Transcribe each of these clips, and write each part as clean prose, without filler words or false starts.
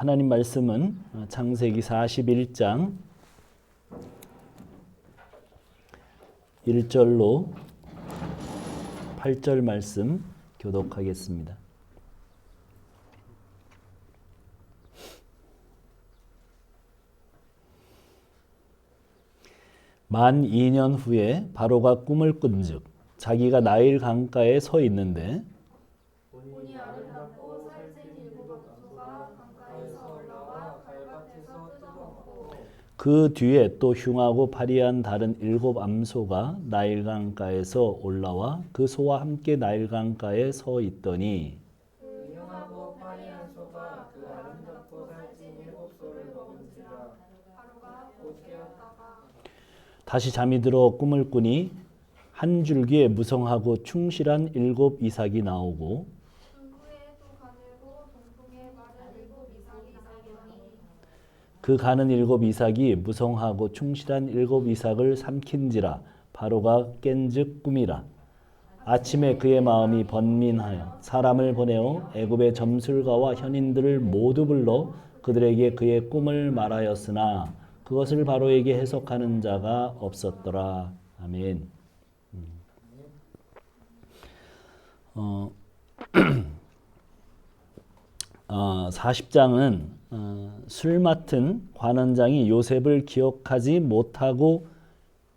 하나님 말씀은 창세기 41장 1절로 8절 말씀 교독하겠습니다. 만 2년 후에 바로가 꿈을 꾼즉 자기가 나일 강가에 서 있는데 보니 아름답고 살찐 일곱 암소가 강가에서 올라와 발밭에서 뜯어먹고 그 뒤에 또 흉하고 파리한 다른 일곱 암소가 나일 강가에서 올라와 그 소와 함께 나일 강가에 서 있더니 그 흉하고 파리한 소가 그 아름답고 살찐 일곱 소를 먹은지라. 바로가 곧 깨었다가 다시 잠이 들어 꿈을 꾸니 한 줄기에 무성하고 충실한 일곱 이삭이 나오고 그 후에 또 가늘고 동풍에 마른 일곱 이삭이 나오더니 그 가는 일곱 이삭이 무성하고 충실한 일곱 이삭을 삼킨지라. 바로가 깬즉 꿈이라. 아침에 그의 마음이 번민하여 사람을 보내어 애굽의 점술가와 현인들을 모두 불러 그들에게 그의 꿈을 말하였으나 그것을 바로에게 해석하는 자가 없었더라. 아멘. 40장은 술 맡은 관원장이 요셉을 기억하지 못하고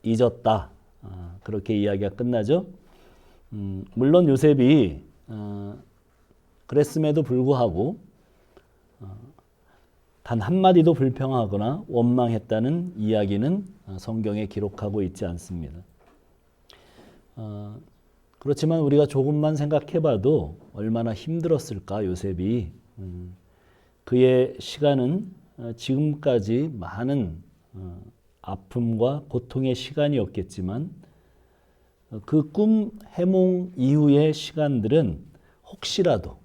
잊었다. 그렇게 이야기가 끝나죠. 물론 요셉이 그랬음에도 불구하고 단 한마디도 불평하거나 원망했다는 이야기는 성경에 기록하고 있지 않습니다. 그렇지만 우리가 조금만 생각해봐도 얼마나 힘들었을까 요셉이. 그의 시간은 지금까지 많은 아픔과 고통의 시간이었겠지만 그 꿈 해몽 이후의 시간들은 혹시라도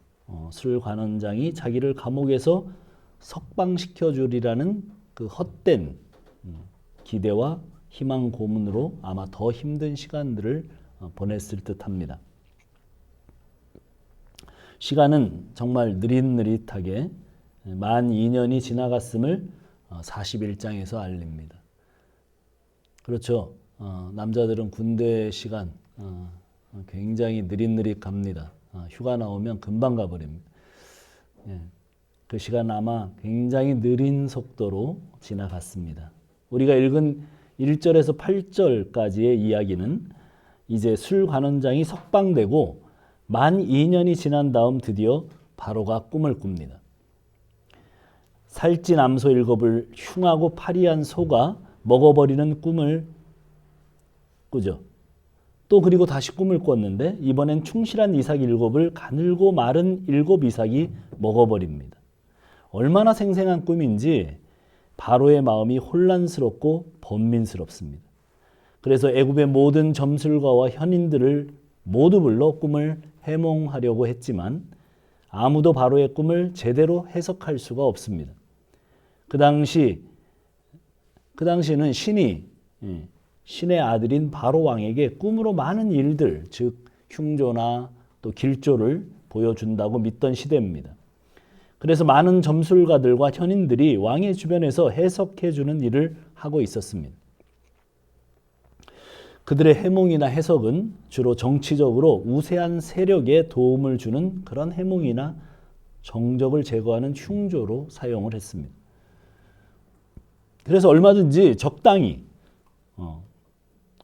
술 관원장이 자기를 감옥에서 석방시켜 주리라는 그 헛된 기대와 희망 고문으로 아마 더 힘든 시간들을 보냈을 듯합니다. 시간은 정말 느릿느릿하게 만 2년이 지나갔음을 41장에서 알립니다. 그렇죠. 남자들은 군대 시간 굉장히 느릿느릿 갑니다. 휴가 나오면 금방 가버립니다. 그 시간 아마 굉장히 느린 속도로 지나갔습니다. 우리가 읽은 1절에서 8절까지의 이야기는 이제 술 관원장이 석방되고 만 2년이 지난 다음 드디어 바로가 꿈을 꿉니다. 살찐 암소 7을 흉하고 파리한 소가 먹어버리는 꿈을 꾸죠. 또 그리고 다시 꿈을 꿨는데 이번엔 충실한 이삭 7을 가늘고 마른 7 이삭이 먹어버립니다. 얼마나 생생한 꿈인지 바로의 마음이 혼란스럽고 번민스럽습니다. 그래서 애굽의 모든 점술가와 현인들을 모두 불러 꿈을 해몽하려고 했지만 아무도 바로의 꿈을 제대로 해석할 수가 없습니다. 그 당시는 신의 아들인 바로 왕에게 꿈으로 많은 일들, 즉 흉조나 또 길조를 보여준다고 믿던 시대입니다. 그래서 많은 점술가들과 현인들이 왕의 주변에서 해석해주는 일을 하고 있었습니다. 그들의 해몽이나 해석은 주로 정치적으로 우세한 세력에 도움을 주는 그런 해몽이나 정적을 제거하는 흉조로 사용을 했습니다. 그래서 얼마든지 적당히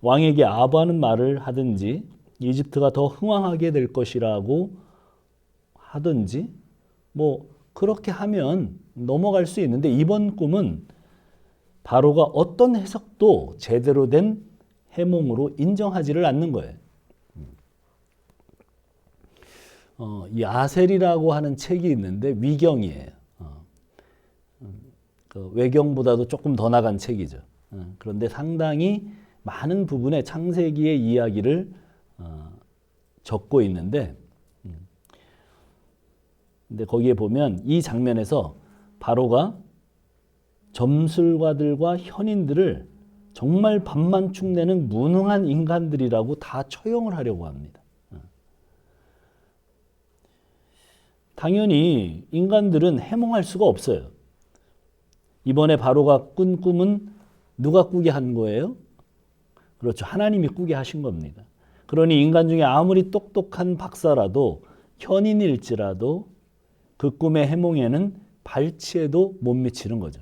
왕에게 아부하는 말을 하든지 이집트가 더 흥왕하게 될 것이라고 하든지 그렇게 하면 넘어갈 수 있는데 이번 꿈은 바로가 어떤 해석도 제대로 된 해몽으로 인정하지를 않는 거예요. 이 아셀이라고 하는 책이 있는데 위경이에요. 그 외경보다도 조금 더 나간 책이죠. 그런데 상당히 많은 부분의 창세기의 이야기를 적고 있는데 근데 거기에 보면 이 장면에서 바로가 점술가들과 현인들을 정말 밥만축 내는 무능한 인간들이라고 다 처형을 하려고 합니다. 당연히 인간들은 해몽할 수가 없어요. 이번에 바로가 꾼 꿈은 누가 꾸게 한 거예요? 그렇죠. 하나님이 꾸게 하신 겁니다. 그러니 인간 중에 아무리 똑똑한 박사라도 현인일지라도 그 꿈의 해몽에는 발치에도 못 미치는 거죠.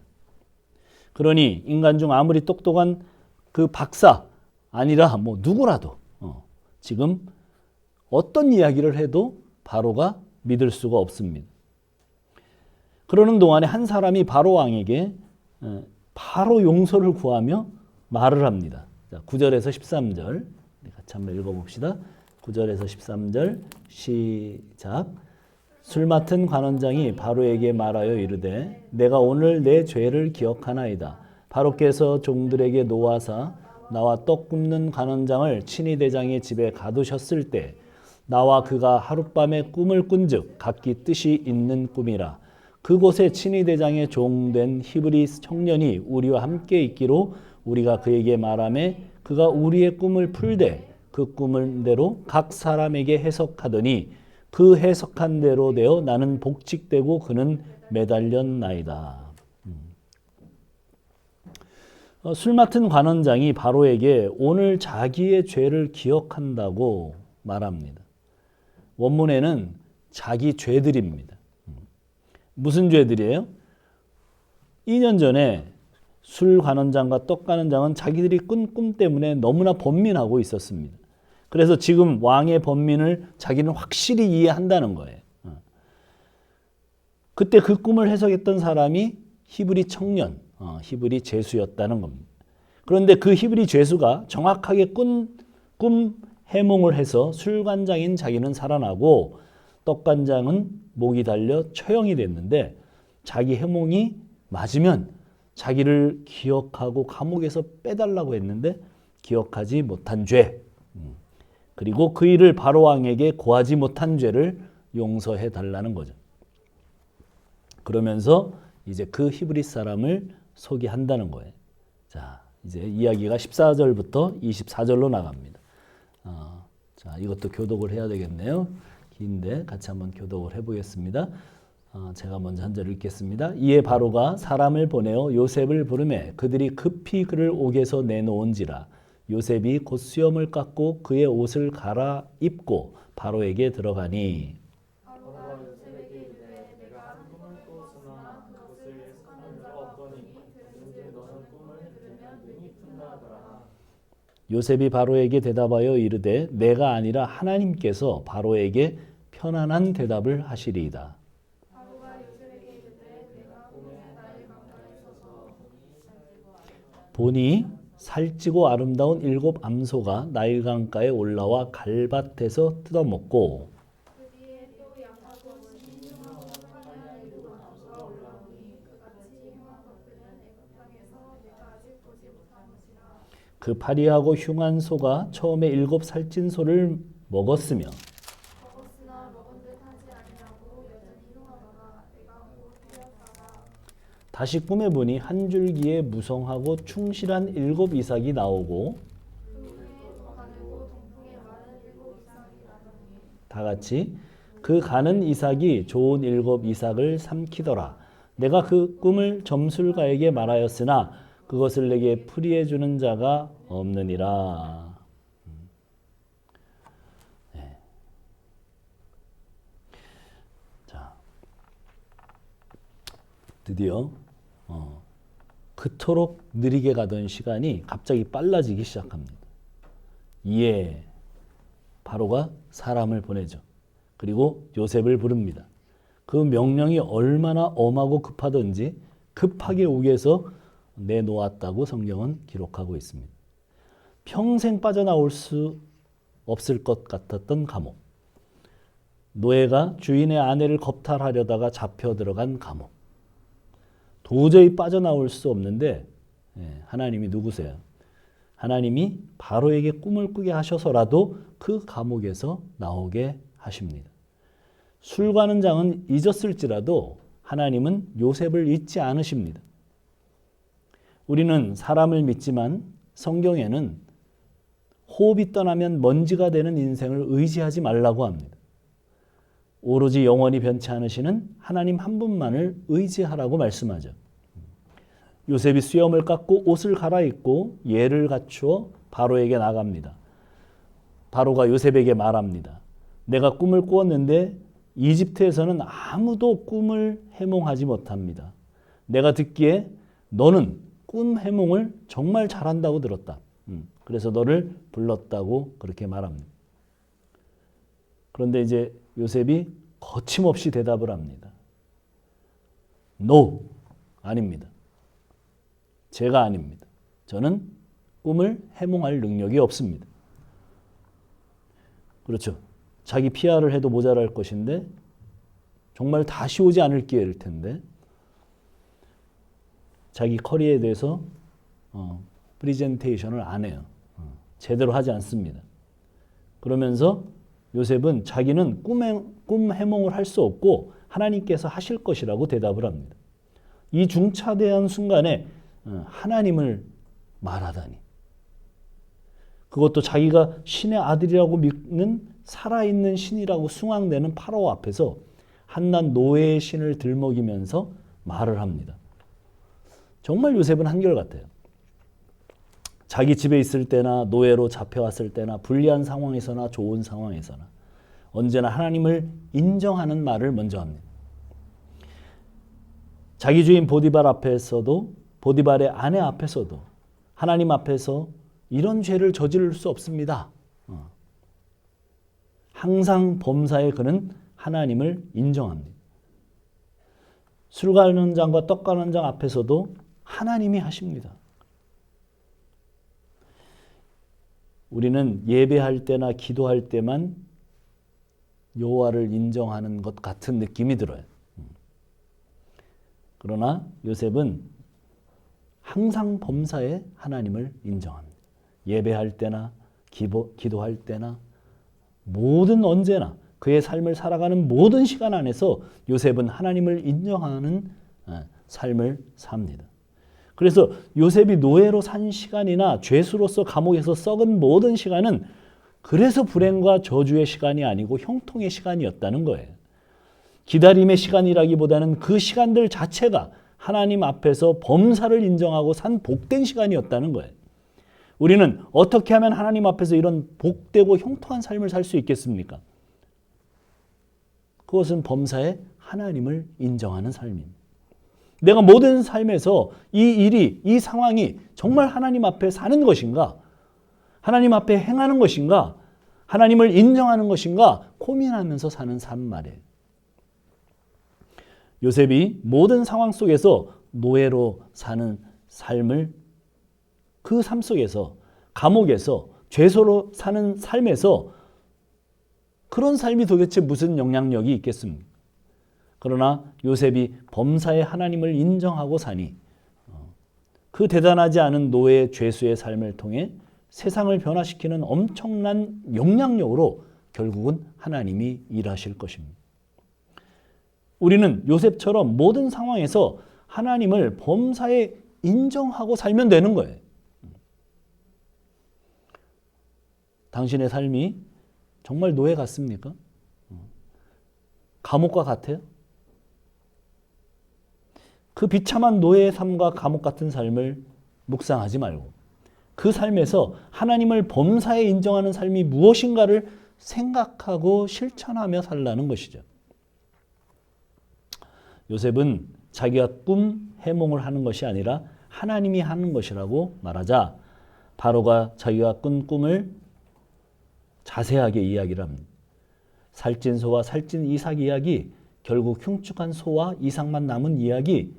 그러니 인간 중 아무리 똑똑한 그 박사 아니라 뭐 누구라도 지금 어떤 이야기를 해도 바로가 믿을 수가 없습니다. 그러는 동안에 한 사람이 바로 왕에게 바로 용서를 구하며 말을 합니다. 자, 9절에서 13절 같이 한번 읽어봅시다. 9절에서 13절 시작. 술 맡은 관원장이 바로에게 말하여 이르되 내가 오늘 내 죄를 기억하나이다. 바로께서 종들에게 노하사 나와 떡 굽는 관원장을 친위 대장의 집에 가두셨을 때 나와 그가 하룻밤에 꿈을 꾼즉 각기 뜻이 있는 꿈이라. 그곳에 친위 대장의 종된 히브리 청년이 우리와 함께 있기로 우리가 그에게 말하매 그가 우리의 꿈을 풀되 그 꿈을 대로 각 사람에게 해석하더니 그 해석한 대로 되어 나는 복직되고 그는 매달렸나이다. 술 맡은 관원장이 바로에게 오늘 자기의 죄를 기억한다고 말합니다. 원문에는 자기 죄들입니다. 무슨 죄들이에요? 2년 전에 술 관원장과 떡 관원장은 자기들이 꾼 꿈 때문에 너무나 번민하고 있었습니다. 그래서 지금 왕의 번민을 자기는 확실히 이해한다는 거예요. 그때 그 꿈을 해석했던 사람이 히브리 청년, 히브리 죄수였다는 겁니다. 그런데 그 히브리 죄수가 정확하게 꿈 해몽을 해서 술관장인 자기는 살아나고 떡관장은 목이 달려 처형이 됐는데 자기 해몽이 맞으면 자기를 기억하고 감옥에서 빼달라고 했는데 기억하지 못한 죄, 그리고 그 일을 바로왕에게 고하지 못한 죄를 용서해 달라는 거죠. 그러면서 이제 그 히브리 사람을 소개한다는 거예요. 자, 이제 이야기가 14절부터 24절로 나갑니다. 자, 이것도 교독을 해야 되겠네요. 긴데 같이 한번 교독을 해보겠습니다. 제가 먼저 한 절 읽겠습니다. 이에 바로가 사람을 보내어 요셉을 부르매 그들이 급히 그를 옥에서 내놓은지라. 요셉이 곧 수염을 깎고 그의 옷을 갈아입고 바로에게 들어가니 바로가 요셉에게 이르되 내가 한 꿈을 꾸었으나 그것을 해석하는 자가 없더니 들은즉 너는 꿈을 들으면 능히 푼다 하더라. 요셉이 바로에게 대답하여 이르되 내가 아니라 하나님께서 바로에게 편안한 대답을 하시리이다. 바로가 요셉에게 이르되 내가 꿈에 나일 강가에 서서 보니 살찌고 아름다운 7 암소가 나일강가에 올라와 갈밭에서 뜯어먹고 그 뒤에 또 양하고 신중하고 화려한 7 암소가 올라오니 그같이 흉한 것들은 애굽 땅에서 내가 아직 보지 못한 것이라. 그 파리하고 흉한 소가 처음에 7 살찐 소를 먹었으며 먹었으나 먹은 듯 하지 아니하고 여전히 흉하다가 내가 곧 되었다가 다시 꿈에 보니 한 줄기에 무성하고 충실한 7 이삭이 나오고 그 후에 더 가늘고 동풍에 마른 7 이삭이 나더니 다 같이 그 가는 이삭이 좋은 7 이삭을 삼키더라. 내가 그 꿈을 점술가에게 말하였으나 그것을 내게 풀이해 주는 자가 없느니라. 네. 자, 드디어 그토록 느리게 가던 시간이 갑자기 빨라지기 시작합니다. 이에 바로가 사람을 보내죠. 그리고 요셉을 부릅니다. 그 명령이 얼마나 엄하고 급하던지 급하게 옥에서 내놓았다고 성경은 기록하고 있습니다. 평생 빠져나올 수 없을 것 같았던 감옥. 노예가 주인의 아내를 겁탈하려다가 잡혀 들어간 감옥. 도저히 빠져나올 수 없는데 하나님이 누구세요? 하나님이 바로에게 꿈을 꾸게 하셔서라도 그 감옥에서 나오게 하십니다. 술관원장은 잊었을지라도 하나님은 요셉을 잊지 않으십니다. 우리는 사람을 믿지만 성경에는 호흡이 떠나면 먼지가 되는 인생을 의지하지 말라고 합니다. 오로지 영원히 변치 않으시는 하나님 한 분만을 의지하라고 말씀하죠. 요셉이 수염을 깎고 옷을 갈아입고 예를 갖추어 바로에게 나갑니다. 바로가 요셉에게 말합니다. 내가 꿈을 꾸었는데 이집트에서는 아무도 꿈을 해몽하지 못합니다. 내가 듣기에 너는 꿈 해몽을 정말 잘한다고 들었다. 그래서 너를 불렀다고 그렇게 말합니다. 그런데 이제 요셉이 거침없이 대답을 합니다. No, 아닙니다. 제가 아닙니다. 저는 꿈을 해몽할 능력이 없습니다. 그렇죠. 자기 PR을 해도 모자랄 것인데 정말 다시 오지 않을 기회일 텐데 자기 커리어에 대해서 프리젠테이션을 안 해요. 제대로 하지 않습니다. 그러면서 요셉은 자기는 꿈 해몽을 할 수 없고 하나님께서 하실 것이라고 대답을 합니다. 이 중차대한 순간에 하나님을 말하다니. 그것도 자기가 신의 아들이라고 믿는 살아있는 신이라고 숭앙되는 파라오 앞에서 한낱 노예의 신을 들먹이면서 말을 합니다. 정말 요셉은 한결같아요. 자기 집에 있을 때나 노예로 잡혀왔을 때나 불리한 상황에서나 좋은 상황에서나 언제나 하나님을 인정하는 말을 먼저 합니다. 자기 주인 보디발 앞에서도 보디발의 아내 앞에서도 하나님 앞에서 이런 죄를 저지를 수 없습니다. 항상 범사에 그는 하나님을 인정합니다. 술 가는 장과 떡 가는 장 앞에서도 하나님이 하십니다. 우리는 예배할 때나 기도할 때만 여호와를 인정하는 것 같은 느낌이 들어요. 그러나 요셉은 항상 범사에 하나님을 인정합니다. 예배할 때나 기도할 때나 모든 언제나 그의 삶을 살아가는 모든 시간 안에서 요셉은 하나님을 인정하는 삶을 삽니다. 그래서 요셉이 노예로 산 시간이나 죄수로서 감옥에서 썩은 모든 시간은 그래서 불행과 저주의 시간이 아니고 형통의 시간이었다는 거예요. 기다림의 시간이라기보다는 그 시간들 자체가 하나님 앞에서 범사를 인정하고 산 복된 시간이었다는 거예요. 우리는 어떻게 하면 하나님 앞에서 이런 복되고 형통한 삶을 살 수 있겠습니까? 그것은 범사에 하나님을 인정하는 삶입니다. 내가 모든 삶에서 이 일이, 이 상황이 정말 하나님 앞에 사는 것인가? 하나님 앞에 행하는 것인가? 하나님을 인정하는 것인가? 고민하면서 사는 삶 말이에요. 요셉이 모든 상황 속에서 노예로 사는 삶을 그 삶 속에서 감옥에서 죄소로 사는 삶에서 그런 삶이 도대체 무슨 영향력이 있겠습니까? 그러나 요셉이 범사에 하나님을 인정하고 사니 그 대단하지 않은 노예 죄수의 삶을 통해 세상을 변화시키는 엄청난 영향력으로 결국은 하나님이 일하실 것입니다. 우리는 요셉처럼 모든 상황에서 하나님을 범사에 인정하고 살면 되는 거예요. 당신의 삶이 정말 노예 같습니까? 감옥과 같아요? 그 비참한 노예의 삶과 감옥 같은 삶을 묵상하지 말고 그 삶에서 하나님을 범사에 인정하는 삶이 무엇인가를 생각하고 실천하며 살라는 것이죠. 요셉은 자기가 꿈 해몽을 하는 것이 아니라 하나님이 하는 것이라고 말하자 바로가 자기가 꾼 꿈을 자세하게 이야기를 합니다. 살찐 소와 살찐 이삭 이야기, 결국 흉측한 소와 이삭만 남은 이야기,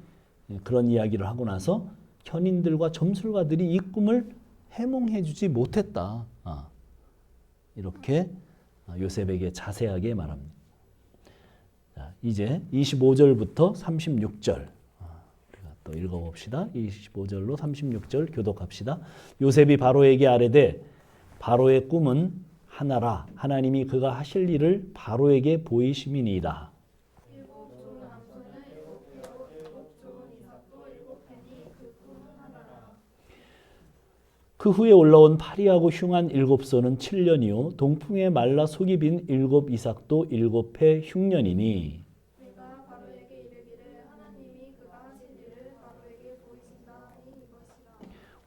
그런 이야기를 하고 나서 현인들과 점술가들이 이 꿈을 해몽해 주지 못했다. 이렇게 요셉에게 자세하게 말합니다. 자, 이제 25절부터 36절 우리가 또 읽어봅시다. 25절로 36절 교독합시다. 요셉이 바로에게 아뢰되 바로의 꿈은 하나라. 하나님이 그가 하실 일을 바로에게 보이심이니이다. 일곱 좋은 남편은 일곱 배로 일곱 좋은 이삭도 일곱 배니 그 꿈은 하나라. 그 후에 올라온 파리하고 흉한 7소는 7년이요 동풍에 말라 속이 빈 7이삭도 7해 흉년이니 내가 바로에게 이르기를 하나님이 그가 하신 일을 바로에게 보이신다니 이것이라.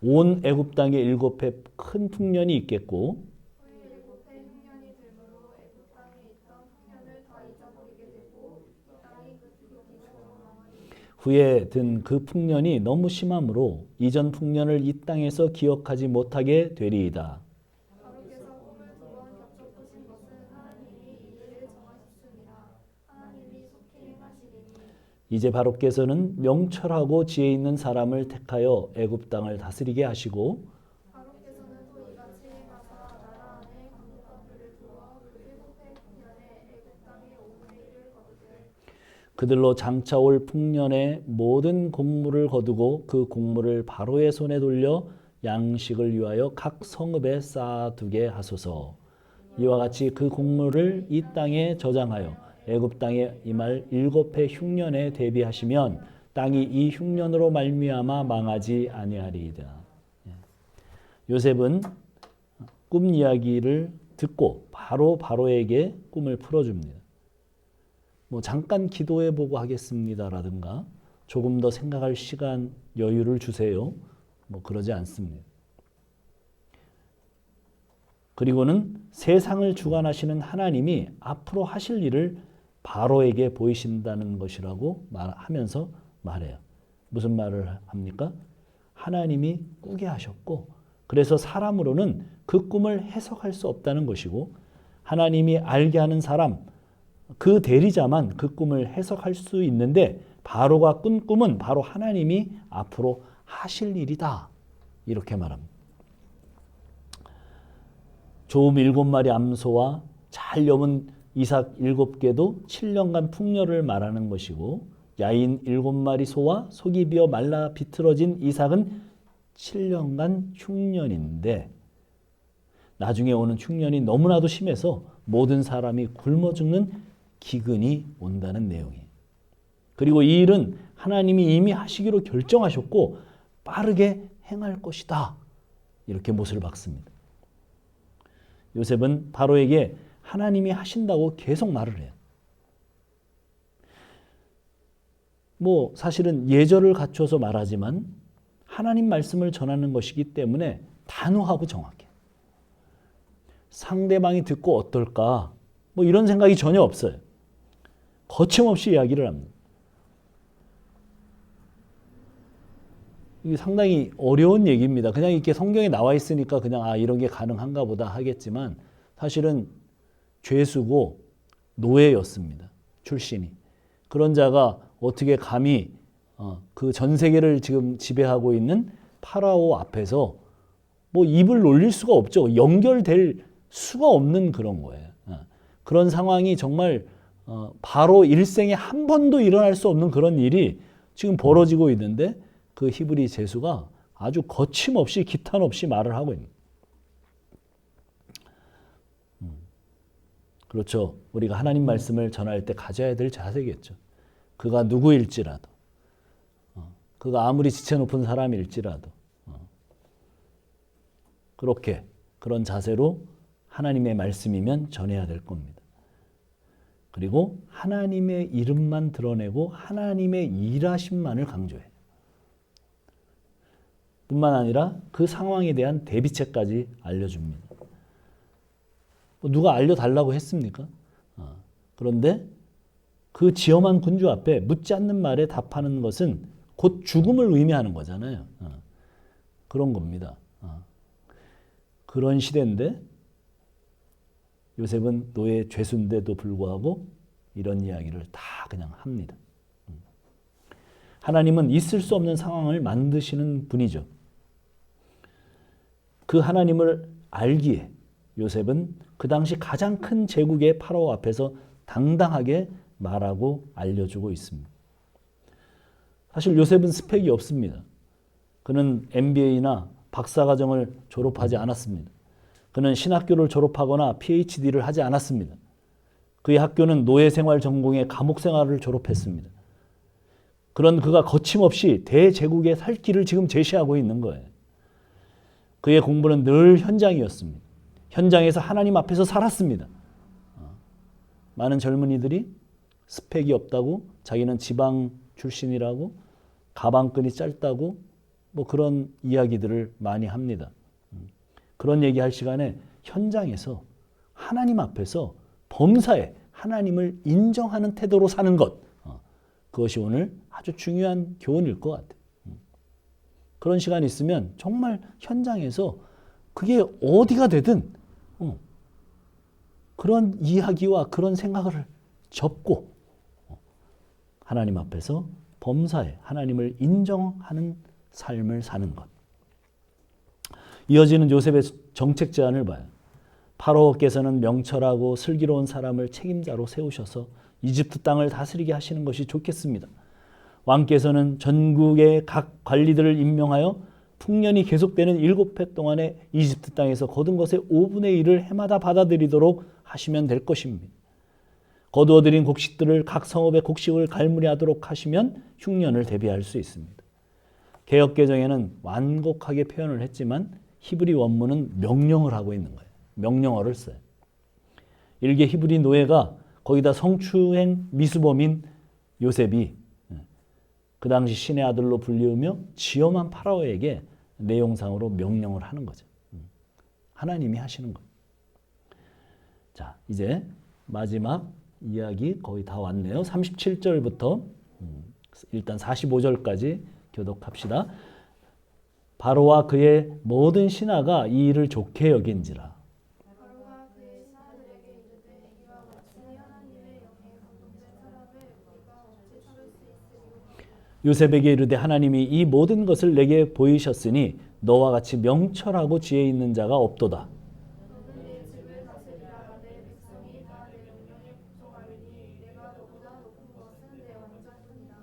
온 애굽 땅에 7해 큰 풍년이 있겠고 후에 7해 흉년이 들므로 애굽 땅에 있던 풍년을 다 잊어버리게 되고 이 땅이 그치기를 원하니. 후에 든 그 풍년이 너무 심함으로 이전 풍년을 이 땅에서 기억하지 못하게 되리이다. 바로께서 꿈을 2번 겹쳐보신 것은 하나님이 이 일을 정하셨습니다. 하나님이 속히 행하시리니. 이제 바로께서는 명철하고 지혜 있는 사람을 택하여 애굽 땅을 다스리게 하시고 바로께서는 또 이같이 행하사 나라 안에 강력한 불을 두어 그 7해 풍년에 애굽 땅에 5분의 1을 거두되 그들로 장차 올 풍년에 모든 곡물을 거두고 그 곡물을 바로의 손에 돌려 양식을 위하여 각 성읍에 쌓아두게 하소서. 이와 같이 그 곡물을 이 땅에 저장하여 애굽 땅에 임할 7해 흉년에 대비하시면 땅이 이 흉년으로 말미암아 망하지 아니하리이다. 요셉은 꿈 이야기를 듣고 바로에게 꿈을 풀어줍니다. 뭐 잠깐 기도해보고 하겠습니다라든가 조금 더 생각할 시간 여유를 주세요. 뭐 그러지 않습니다. 그리고는 세상을 주관하시는 하나님이 앞으로 하실 일을 바로에게 보이신다는 것이라고 하면서 말해요. 무슨 말을 합니까? 하나님이 꾸게 하셨고 그래서 사람으로는 그 꿈을 해석할 수 없다는 것이고 하나님이 알게 하는 사람 그 대리자만 그 꿈을 해석할 수 있는데 바로가 꾼 꿈은 바로 하나님이 앞으로 하실 일이다. 이렇게 말합니다. 조음 7마리 암소와 잘 여문 이삭 7개도 7년간 풍년을 말하는 것이고 야인 7마리 소와 속이 비어 말라 비틀어진 이삭은 7년간 흉년인데 나중에 오는 흉년이 너무나도 심해서 모든 사람이 굶어 죽는 기근이 온다는 내용이에요. 그리고 이 일은 하나님이 이미 하시기로 결정하셨고 빠르게 행할 것이다. 이렇게 못을 박습니다. 요셉은 바로에게 하나님이 하신다고 계속 말을 해요. 뭐 사실은 예절을 갖춰서 말하지만 하나님 말씀을 전하는 것이기 때문에 단호하고 정확해요. 상대방이 듣고 어떨까? 뭐 이런 생각이 전혀 없어요. 거침없이 이야기를 합니다. 이게 상당히 어려운 얘기입니다. 그냥 이렇게 성경에 나와 있으니까 그냥 이런 게 가능한가 보다 하겠지만 사실은 죄수고 노예였습니다. 출신이. 그런 자가 어떻게 감히 그 전 세계를 지금 지배하고 있는 파라오 앞에서 뭐 입을 놀릴 수가 없죠. 연결될 수가 없는 그런 거예요. 그런 상황이 정말 바로 일생에 한 번도 일어날 수 없는 그런 일이 지금 벌어지고 있는데 그 히브리 제수가 아주 거침없이 기탄 없이 말을 하고 있는. 그렇죠. 우리가 하나님 말씀을 전할 때 가져야 될 자세겠죠. 그가 누구일지라도, 그가 아무리 지체 높은 사람일지라도 그렇게 그런 자세로 하나님의 말씀이면 전해야 될 겁니다. 그리고 하나님의 이름만 드러내고 하나님의 일하심만을 강조해요. 뿐만 아니라 그 상황에 대한 대비책까지 알려줍니다. 누가 알려달라고 했습니까? 그런데 그 지엄한 군주 앞에 묻지 않는 말에 답하는 것은 곧 죽음을 의미하는 거잖아요. 그런 겁니다. 그런 시대인데 요셉은 노예 죄수인데도 불구하고 이런 이야기를 다 그냥 합니다. 하나님은 있을 수 없는 상황을 만드시는 분이죠. 그 하나님을 알기에 요셉은 그 당시 가장 큰 제국의 파라오 앞에서 당당하게 말하고 알려주고 있습니다. 사실 요셉은 스펙이 없습니다. 그는 MBA나 박사과정을 졸업하지 않았습니다. 그는 신학교를 졸업하거나 PhD를 하지 않았습니다. 그의 학교는 노예생활 전공의 감옥생활을 졸업했습니다. 그런 그가 거침없이 대제국의 살 길을 지금 제시하고 있는 거예요. 그의 공부는 늘 현장이었습니다. 현장에서 하나님 앞에서 살았습니다. 많은 젊은이들이 스펙이 없다고, 자기는 지방 출신이라고, 가방끈이 짧다고 뭐 그런 이야기들을 많이 합니다. 그런 얘기할 시간에 현장에서 하나님 앞에서 범사에 하나님을 인정하는 태도로 사는 것, 그것이 오늘 아주 중요한 교훈일 것 같아요. 그런 시간이 있으면 정말 현장에서 그게 어디가 되든 그런 이야기와 그런 생각을 접고 하나님 앞에서 범사에 하나님을 인정하는 삶을 사는 것. 이어지는 요셉의 정책 제안을 봐요. 파로께서는 명철하고 슬기로운 사람을 책임자로 세우셔서 이집트 땅을 다스리게 하시는 것이 좋겠습니다. 왕께서는 전국의 각 관리들을 임명하여 풍년이 계속되는 7해 동안에 이집트 땅에서 거둔 것의 5분의 1을 해마다 받아들이도록 하시면 될 것입니다. 거두어들인 곡식들을 각 성읍의 곡식을 갈무리하도록 하시면 흉년을 대비할 수 있습니다. 개역개정에는 완곡하게 표현을 했지만 히브리 원문은 명령을 하고 있는 거예요. 명령어를 써요. 일개 히브리 노예가 거기다 성추행 미수범인 요셉이 그 당시 신의 아들로 불리우며 지엄한 파라오에게 내용상으로 명령을 하는 거죠. 하나님이 하시는 거예요. 자, 이제 마지막 이야기 거의 다 왔네요. 37절부터 일단 45절까지 교독합시다. 바로와 그의 모든 신하가 이 일을 좋게 여긴지라. 바로가 그의 신하들에게 이르되 이와 같이 하나님의 영에 감동된 사람을 우리가 어찌 찾을 수 있으리요. 요셉에게 이르되 하나님이 이 모든 것을 내게 보이셨으니 너와 같이 명철하고 지혜 있는 자가 없도다. 너는 내 집을 다스리라. 내 백성이 다 내 명령에 복종하리니 내가 너보다 높은 것은 내 왕자뿐이라.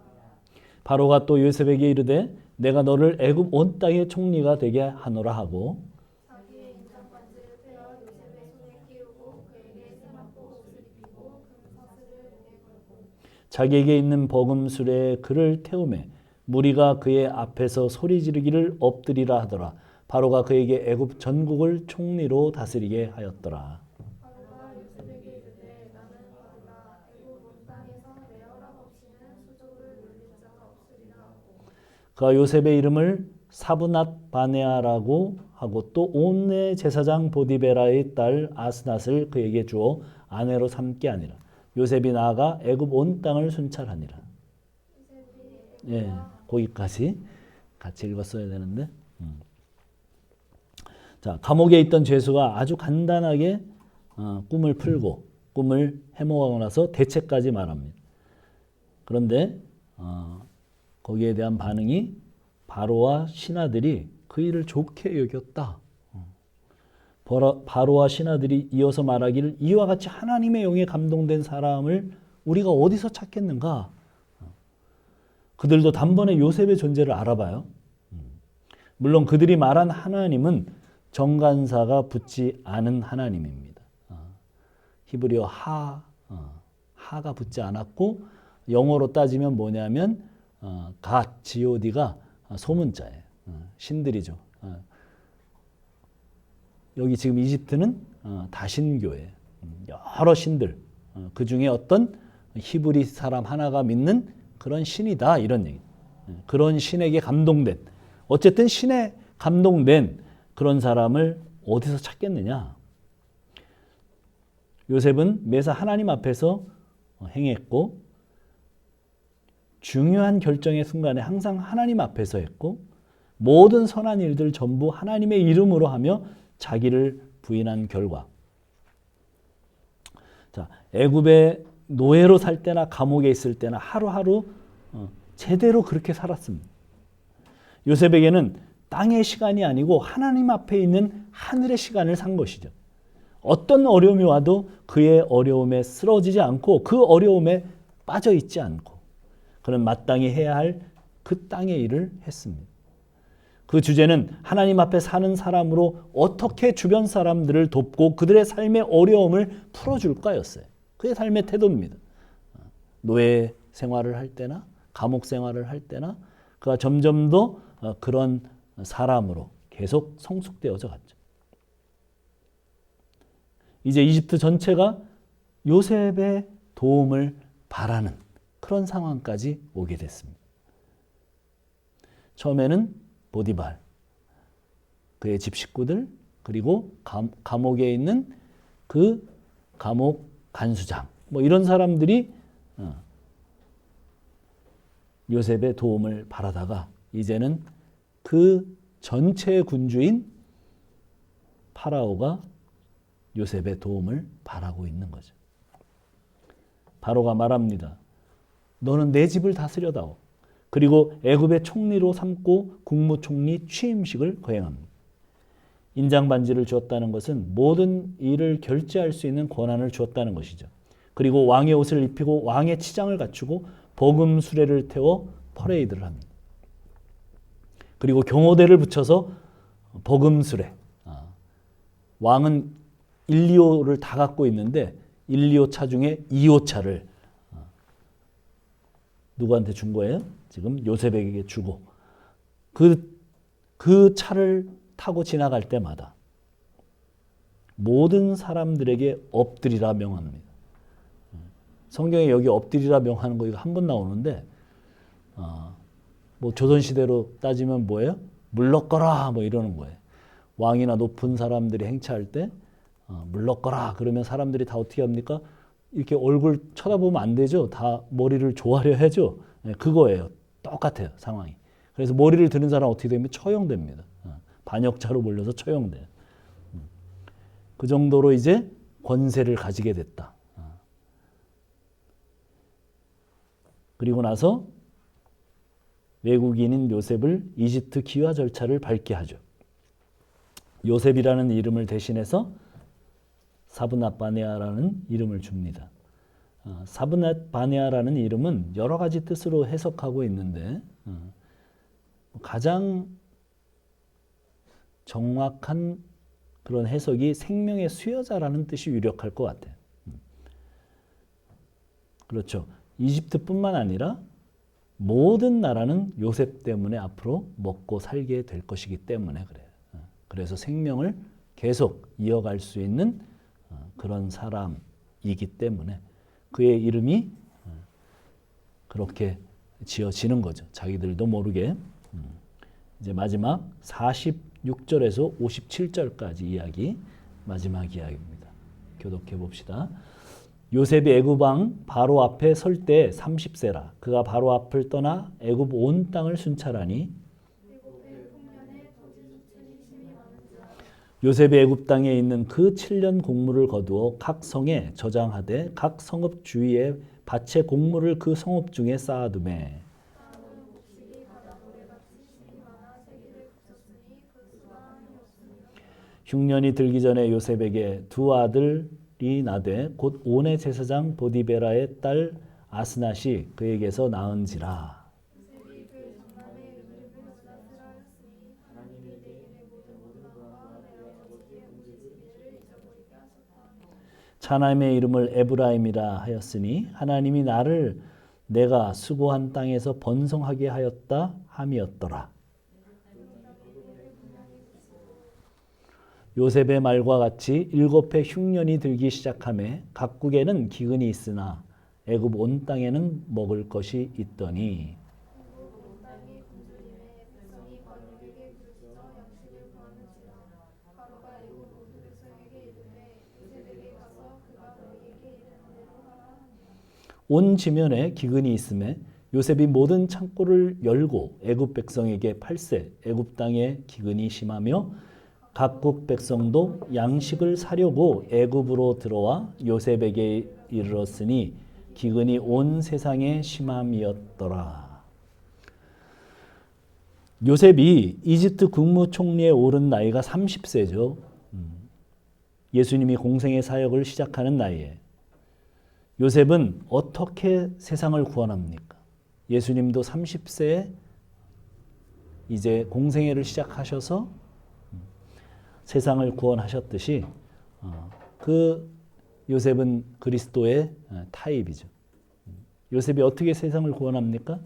바로가 또 요셉에게 이르되 내가 너를 애굽 온 땅의 총리가 되게 하노라 하고 자기의 인장 반지를 빼어 요셉의 손에 끼우고 그에게 세마포 옷을 입히고 금사슬을 목에 걸고 자기에게 있는 버금술에 그를 태우매 무리가 그의 앞에서 소리 지르기를 엎드리라 하더라. 바로가 그에게 애굽 전국을 총리로 다스리게 하였더라. 바로가 요셉에게 이르되 나는 바로라. 애굽 온 땅에서 내 허락 없이는 수족을 놀릴 자가 없으리라 하고 그가 요셉의 이름을 사브낫 바네아라고 하고 또 온내 제사장 보디베라의 딸 아스낫을 그에게 주어 아내로 삼게 하니라. 요셉이 나아가 애굽 온 땅을 순찰하니라. 예, 거기까지 같이 읽었어야 되는데. 자, 감옥에 있던 죄수가 아주 간단하게 꿈을 풀고 꿈을 해몽하고 나서 대책까지 말합니다. 그런데 거기에 대한 반응이 바로와 신하들이 그 일을 좋게 여겼다. 바로와 신하들이 이어서 말하기를 이와 같이 하나님의 영에 감동된 사람을 우리가 어디서 찾겠는가? 그들도 단번에 요셉의 존재를 알아봐요. 물론 그들이 말한 하나님은 정관사가 붙지 않은 하나님입니다. 히브리어 하가 붙지 않았고 영어로 따지면 뭐냐면 갓, god가 소문자예요. 신들이죠. 여기 지금 이집트는 다신교예요. 여러 신들, 그 중에 어떤 히브리 사람 하나가 믿는 그런 신이다 이런 얘기. 그런 신에게 감동된, 어쨌든 신에 감동된 그런 사람을 어디서 찾겠느냐. 요셉은 매사 하나님 앞에서 행했고 중요한 결정의 순간에 항상 하나님 앞에서 했고 모든 선한 일들 전부 하나님의 이름으로 하며 자기를 부인한 결과, 자, 애굽의 노예로 살 때나 감옥에 있을 때나 하루하루 제대로 그렇게 살았습니다. 요셉에게는 땅의 시간이 아니고 하나님 앞에 있는 하늘의 시간을 산 것이죠. 어떤 어려움이 와도 그의 어려움에 쓰러지지 않고 그 어려움에 빠져 있지 않고 그는 마땅히 해야 할 그 땅의 일을 했습니다. 그 주제는 하나님 앞에 사는 사람으로 어떻게 주변 사람들을 돕고 그들의 삶의 어려움을 풀어줄까였어요. 그의 삶의 태도입니다. 노예 생활을 할 때나 감옥 생활을 할 때나 그가 점점 더 그런 사람으로 계속 성숙되어져 갔죠. 이제 이집트 전체가 요셉의 도움을 바라는 그런 상황까지 오게 됐습니다. 처음에는 보디발, 그의 집 식구들, 그리고 감옥에 있는 그 감옥 간수장, 뭐 이런 사람들이 요셉의 도움을 바라다가 이제는 그 전체 군주인 파라오가 요셉의 도움을 바라고 있는 거죠. 바로가 말합니다. 너는 내 집을 다스려다오. 그리고 애굽의 총리로 삼고 국무총리 취임식을 거행합니다. 인장반지를 주었다는 것은 모든 일을 결제할 수 있는 권한을 주었다는 것이죠. 그리고 왕의 옷을 입히고 왕의 치장을 갖추고 복음 수레를 태워 퍼레이드를 합니다. 그리고 경호대를 붙여서 복음 수레. 왕은 1, 2호를 다 갖고 있는데 1, 2호 차 중에 2호 차를 누구한테 준 거예요? 지금 요셉에게 주고 그 차를 타고 지나갈 때마다 모든 사람들에게 엎드리라 명합니다. 성경에 여기 엎드리라 명하는 거 이거 한 번 나오는데 뭐 조선시대로 따지면 뭐예요? 물러거라 뭐 이러는 거예요. 왕이나 높은 사람들이 행차할 때 물러거라 그러면 사람들이 다 어떻게 합니까? 이렇게 얼굴 쳐다보면 안 되죠. 다 머리를 조아려 해죠. 그거예요. 똑같아요 상황이. 그래서 머리를 드는 사람 어떻게 되면 처형됩니다. 반역자로 몰려서 처형돼요. 그 정도로 이제 권세를 가지게 됐다. 그리고 나서 외국인인 요셉을 이집트 귀화 절차를 밟게 하죠. 요셉이라는 이름을 대신해서 사브낫바네아라는 이름을 줍니다. 사브낫바네아라는 이름은 여러 가지 뜻으로 해석하고 있는데 가장 정확한 그런 해석이 생명의 수여자라는 뜻이 유력할 것 같아요. 그렇죠. 이집트뿐만 아니라 모든 나라는 요셉 때문에 앞으로 먹고 살게 될 것이기 때문에 그래요. 그래서 생명을 계속 이어갈 수 있는 그런 사람이기 때문에 그의 이름이 그렇게 지어지는 거죠. 자기들도 모르게. 이제 마지막 46절에서 57절까지 이야기, 마지막 이야기입니다. 교독해 봅시다. 요셉이 애굽 왕 바로 앞에 설 때 30세라. 그가 바로 앞을 떠나 애굽 온 땅을 순찰하니 요셉이 애굽 땅에 있는 그 7년 곡물을 거두어 각 성에 저장하되 각 성읍 주위에 밭의 곡물을 그 성읍 중에 쌓아두매 흉년이 들기 전에 요셉에게 두 아들이 나되 곧 온의 제사장 보디베라의 딸 아스낫이 그에게서 낳은지라. 하나님의 이름을 에브라임이라 하였으니 하나님이 나를 내가 수고한 땅에서 번성하게 하였다 함이었더라. 요셉의 말과 같이 7해 흉년이 들기 시작하매 각국에는 기근이 있으나 애굽 온 땅에는 먹을 것이 있더니 온 지면에 기근이 있음에 요셉이 모든 창고를 열고 애굽 백성에게 팔세 애굽 땅에 기근이 심하며 각국 백성도 양식을 사려고 애굽으로 들어와 요셉에게 이르렀으니 기근이 온 세상에 심함이었더라. 요셉이 이집트 국무총리에 오른 나이가 30세죠. 예수님이 공생의 사역을 시작하는 나이에 요셉은 어떻게 세상을 구원합니까? 예수님도 30세에 이제 공생애를 시작하셔서 세상을 구원하셨듯이 그 요셉은 그리스도의 타입이죠. 요셉이 어떻게 세상을 구원합니까?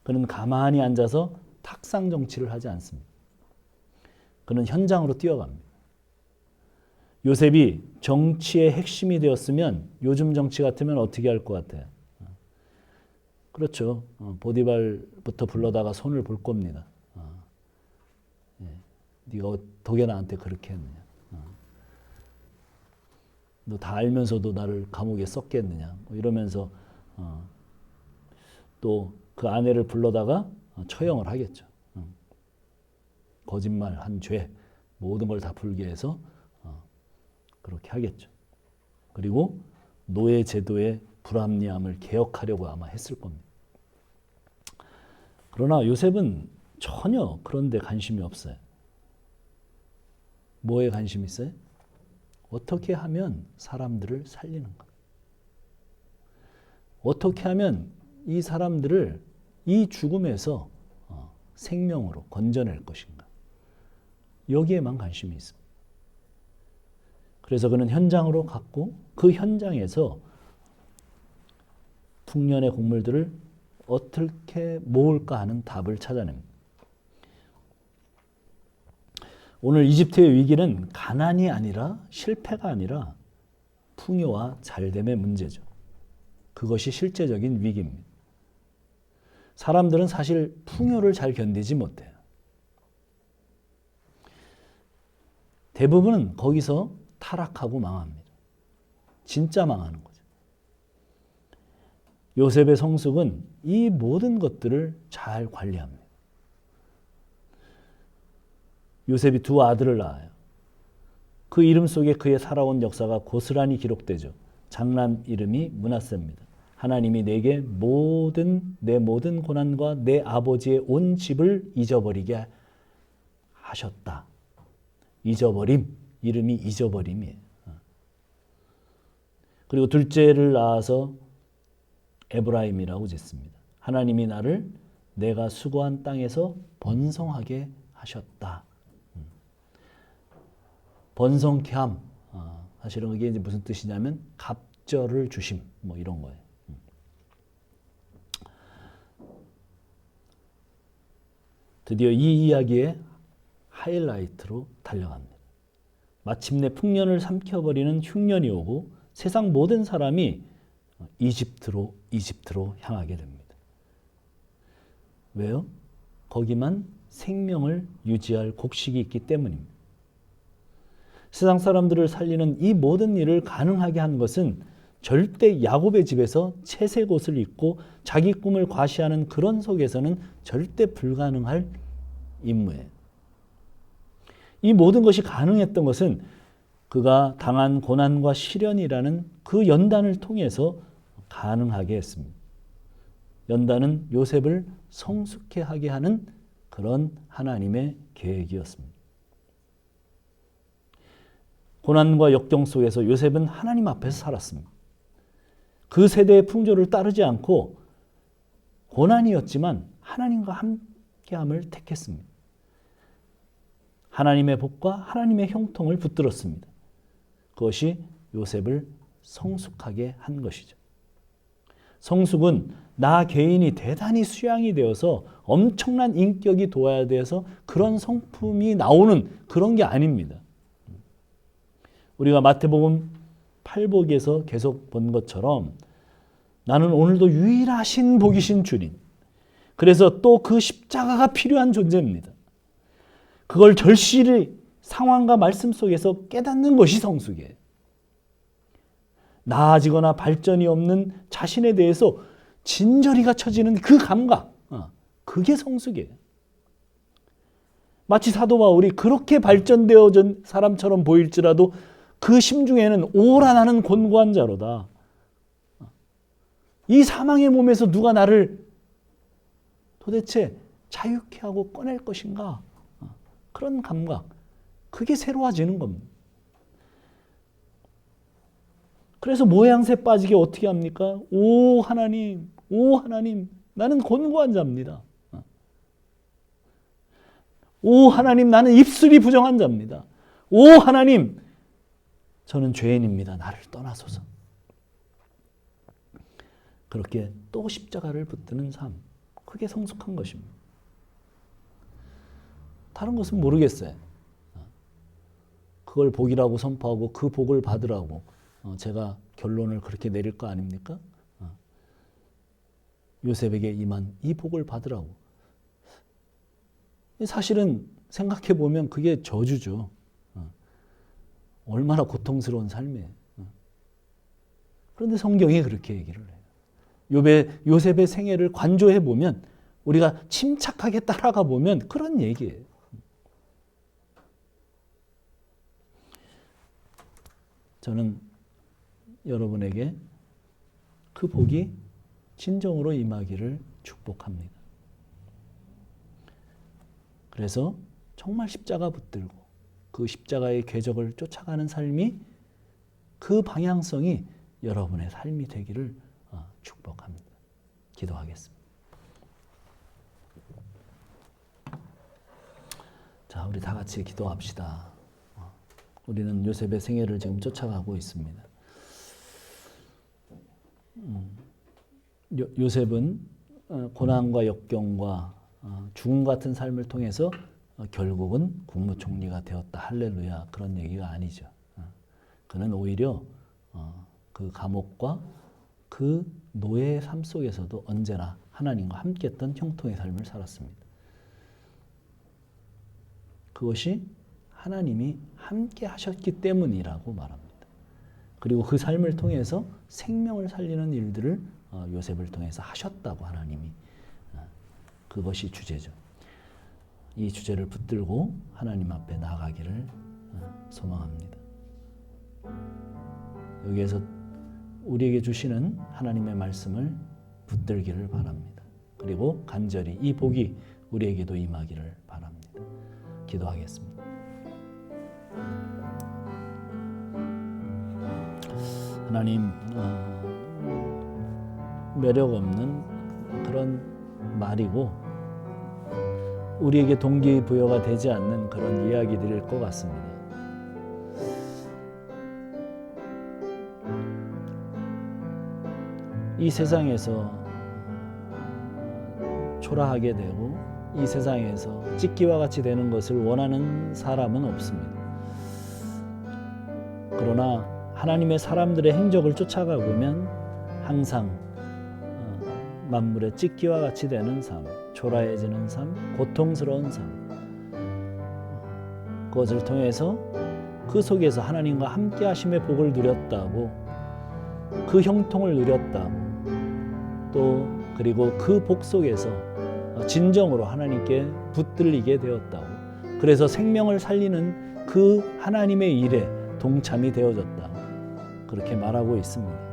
그는 가만히 앉아서 탁상 정치를 하지 않습니다. 그는 현장으로 뛰어갑니다. 요셉이 정치의 핵심이 되었으면 요즘 정치 같으면 어떻게 할 것 같아요? 그렇죠. 보디발부터 불러다가 손을 볼 겁니다. 네가 어떻게 나한테 그렇게 했느냐. 너 다 알면서도 나를 감옥에 썩겠느냐. 뭐 이러면서 또 그 아내를 불러다가 처형을 하겠죠. 거짓말한 죄 모든 걸 다 풀게 해서 그렇게 하겠죠. 그리고 노예 제도의 불합리함을 개혁하려고 아마 했을 겁니다. 그러나 요셉은 전혀 그런 데 관심이 없어요. 뭐에 관심이 있어요? 어떻게 하면 사람들을 살리는가? 어떻게 하면 이 사람들을 이 죽음에서 생명으로 건져낼 것인가? 여기에만 관심이 있습니다. 그래서 그는 현장으로 갔고 그 현장에서 풍년의 곡물들을 어떻게 모을까 하는 답을 찾아냅니다. 오늘 이집트의 위기는 가난이 아니라 실패가 아니라 풍요와 잘됨의 문제죠. 그것이 실제적인 위기입니다. 사람들은 사실 풍요를 잘 견디지 못해요. 대부분은 거기서 타락하고 망합니다. 진짜 망하는 거죠. 요셉의 성숙은 이 모든 것들을 잘 관리합니다. 요셉이 두 아들을 낳아요. 그 이름 속에 그의 살아온 역사가 고스란히 기록되죠. 장남 이름이 므낫세입니다. 하나님이 내게 내 모든 고난과 내 아버지의 온 집을 잊어버리게 하셨다. 잊어버림, 이름이 잊어버림이에요. 그리고 둘째를 낳아서 에브라임이라고 짓습니다. 하나님이 나를 내가 수고한 땅에서 번성하게 하셨다. 번성케 함. 사실은 그게 이제 무슨 뜻이냐면 갑절을 주심, 뭐 이런 거예요. 드디어 이 이야기의 하이라이트로 달려갑니다. 마침내 풍년을 삼켜버리는 흉년이 오고 세상 모든 사람이 이집트로 향하게 됩니다. 왜요? 거기만 생명을 유지할 곡식이 있기 때문입니다. 세상 사람들을 살리는 이 모든 일을 가능하게 한 것은 절대 야곱의 집에서 채색 옷을 입고 자기 꿈을 과시하는 그런 속에서는 절대 불가능할 임무예요. 이 모든 것이 가능했던 것은 그가 당한 고난과 시련이라는 그 연단을 통해서 가능하게 했습니다. 연단은 요셉을 성숙해 하게 하는 그런 하나님의 계획이었습니다. 고난과 역경 속에서 요셉은 하나님 앞에서 살았습니다. 그 세대의 풍조를 따르지 않고 고난이었지만 하나님과 함께함을 택했습니다. 하나님의 복과 하나님의 형통을 붙들었습니다. 그것이 요셉을 성숙하게 한 것이죠. 성숙은 나 개인이 대단히 수양이 되어서 엄청난 인격이 돋아야 돼서 그런 성품이 나오는 그런 게 아닙니다. 우리가 마태복음 8복에서 계속 본 것처럼 나는 오늘도 유일하신 복이신 주님. 그래서 또 그 십자가가 필요한 존재입니다. 그걸 절실히 상황과 말씀 속에서 깨닫는 것이 성숙이에요. 나아지거나 발전이 없는 자신에 대해서 진저리가 쳐지는 그 감각, 그게 성숙이에요. 마치 사도 바울이 그렇게 발전되어진 사람처럼 보일지라도 그 심중에는 오라 나는 곤고한 자로다. 이 사망의 몸에서 누가 나를 도대체 자유케 하고 꺼낼 것인가? 그런 감각, 그게 새로워지는 겁니다. 그래서 모양새 빠지게 어떻게 합니까? 오 하나님, 나는 곤고한 자입니다. 오 하나님, 나는 입술이 부정한 자입니다. 오 하나님, 저는 죄인입니다. 나를 떠나소서. 그렇게 또 십자가를 붙드는 삶, 그게 성숙한 것입니다. 다른 것은 모르겠어요. 그걸 복이라고 선포하고 그 복을 받으라고 제가 결론을 그렇게 내릴 거 아닙니까? 요셉에게 임한 이 복을 받으라고. 사실은 생각해 보면 그게 저주죠. 얼마나 고통스러운 삶이에요. 그런데 성경이 그렇게 얘기를 해요. 요셉의 생애를 관조해 보면 우리가 침착하게 따라가 보면 그런 얘기예요. 저는 여러분에게 그 복이 진정으로 임하기를 축복합니다. 그래서 정말 십자가 붙들고 그 십자가의 궤적을 쫓아가는 삶이 그 방향성이 여러분의 삶이 되기를 축복합니다. 기도하겠습니다. 자, 우리 다 같이 기도합시다. 우리는 요셉의 생애를 지금 쫓아가고 있습니다. 요셉은 고난과 역경과 죽음 같은 삶을 통해서 결국은 국무총리가 되었다. 할렐루야. 그런 얘기가 아니죠. 그는 오히려 그 감옥과 그 노예의 삶 속에서도 언제나 하나님과 함께했던 형통의 삶을 살았습니다. 그것이 하나님이 함께 하셨기 때문이라고 말합니다. 그리고 그 삶을 통해서 생명을 살리는 일들을 요셉을 통해서 하셨다고 하나님이. 그것이 주제죠. 이 주제를 붙들고 하나님 앞에 나아가기를 소망합니다. 여기에서 우리에게 주시는 하나님의 말씀을 붙들기를 바랍니다. 그리고 간절히 이 복이 우리에게도 임하기를 바랍니다. 기도하겠습니다. 하나님, 매력 없는 그런 말이고 우리에게 동기부여가 되지 않는 그런 이야기들일 것 같습니다. 이 세상에서 초라하게 되고 이 세상에서 찍기와 같이 되는 것을 원하는 사람은 없습니다. 그러나 하나님의 사람들의 행적을 쫓아가 보면 항상 만물의 찍기와 같이 되는 삶, 초라해지는 삶, 고통스러운 삶, 그것을 통해서 그 속에서 하나님과 함께 하심의 복을 누렸다고, 그 형통을 누렸다고, 또 그리고 그 복 속에서 진정으로 하나님께 붙들리게 되었다고, 그래서 생명을 살리는 그 하나님의 일에 동참이 되어졌다고 그렇게 말하고 있습니다.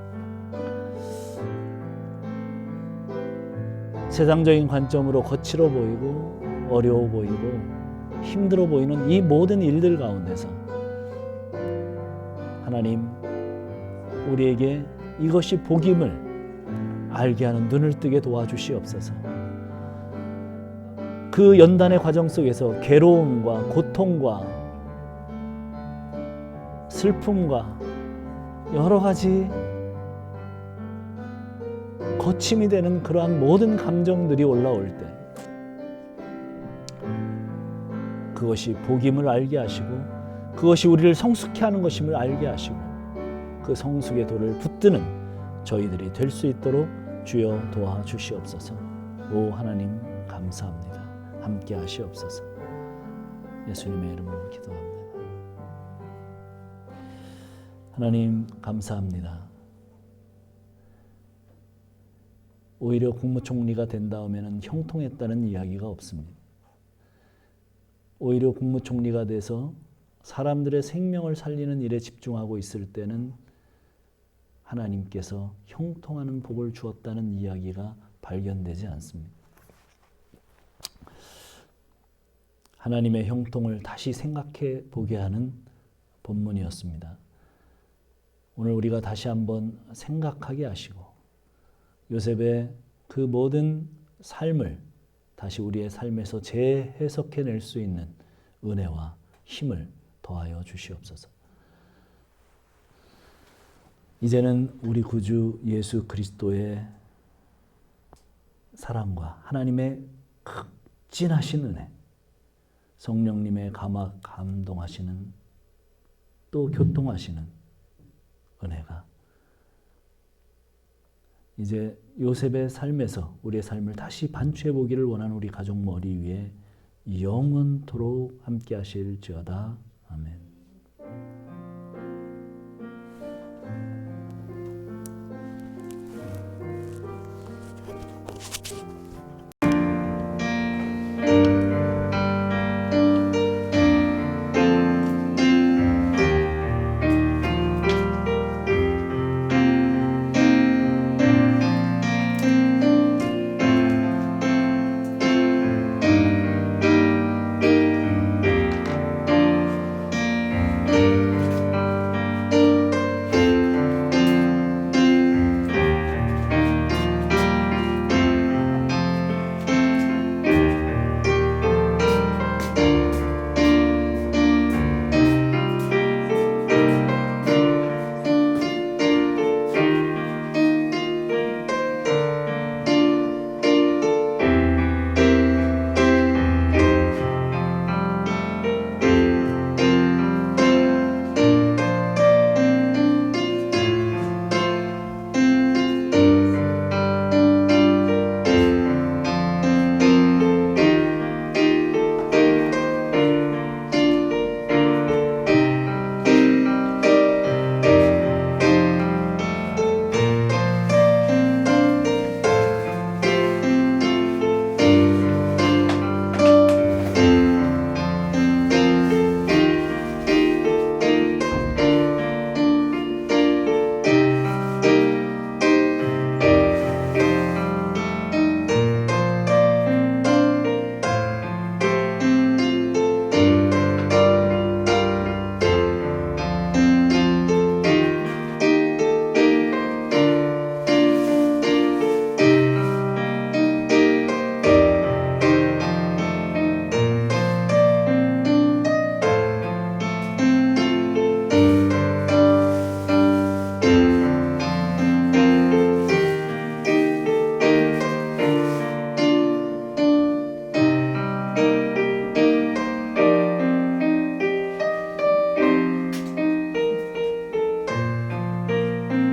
세상적인 관점으로 거칠어 보이고 어려워 보이고 힘들어 보이는 이 모든 일들 가운데서 하나님, 우리에게 이것이 복임을 알게 하는 눈을 뜨게 도와주시옵소서. 그 연단의 과정 속에서 괴로움과 고통과 슬픔과 여러 가지 거침이 되는 그러한 모든 감정들이 올라올 때 그것이 복임을 알게 하시고 그것이 우리를 성숙케 하는 것임을 알게 하시고 그 성숙의 도를 붙드는 저희들이 될 수 있도록 주여 도와주시옵소서. 오 하나님 감사합니다. 함께 하시옵소서. 예수님의 이름으로 기도합니다. 하나님 감사합니다. 오히려 국무총리가 된 다음에는 형통했다는 이야기가 없습니다. 오히려 국무총리가 돼서 사람들의 생명을 살리는 일에 집중하고 있을 때는 하나님께서 형통하는 복을 주었다는 이야기가 발견되지 않습니다. 하나님의 형통을 다시 생각해 보게 하는 본문이었습니다. 오늘 우리가 다시 한번 생각하게 하시고 요셉의 그 모든 삶을 다시 우리의 삶에서 재해석해낼 수 있는 은혜와 힘을 더하여 주시옵소서. 이제는 우리 구주 예수 그리스도의 사랑과 하나님의 극진하신 은혜, 성령님의 감동하시는 또 교통하시는 은혜가 이제 요셉의 삶에서 우리의 삶을 다시 반추해 보기를 원하는 우리 가족 머리 위에 영원토록 함께 하실지어다.